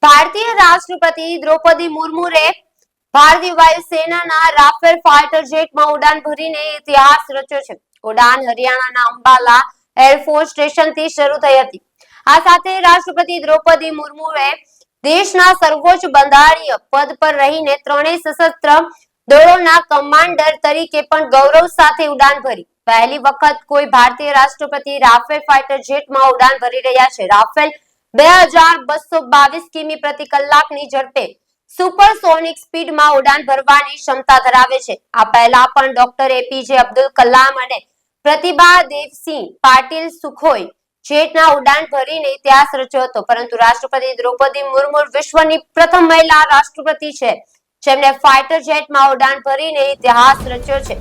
ભારતીય રાષ્ટ્રપતિ દ્રૌપદી મુર્મુએ ભારતીય વાયુસેનાના રાફેલ ફાઇટર જેટમાં ઉડાન ભરીને ઇતિહાસ રચ્યો છે. ઉડાન હરિયાણાના અંબાલા એરફોર્સ સ્ટેશનથી શરૂ થઈ હતી. આ સાથે રાષ્ટ્રપતિ દ્રૌપદી મુર્મુએ દેશના સર્વોચ્ચ બંધારણીય પદ પર રહીને ત્રણેય સશસ્ત્ર દળોના કમાન્ડર તરીકે પણ ગૌરવ સાથે ઉડાન ભરી. પહેલી વખત કોઈ ભારતીય રાષ્ટ્રપતિ રાફેલ ફાઇટર જેટમાં ઉડાન ભરી રહ્યા છે. રાફેલ 2222 કિમી પ્રતિ કલાકની ઝડપે સુપરસોનિક સ્પીડમાં ઉડાન ભરવાની ક્ષમતા ધરાવે છે. આ પહેલા પણ ડોક્ટર એપીજે અબ્દુલ કલામ અને પ્રતિભા દેવસિંહ પાટીલ સુખોઈ જેટના ઉડાન ભરીને ઇતિહાસ રચ્યો હતો, પરંતુ રાષ્ટ્રપતિ દ્રૌપદી મુર્મુ વિશ્વની પ્રથમ મહિલા રાષ્ટ્રપતિ છે જેમને ફાઇટર જેટમાં ઉડાન ભરીને ઇતિહાસ રચ્યો છે.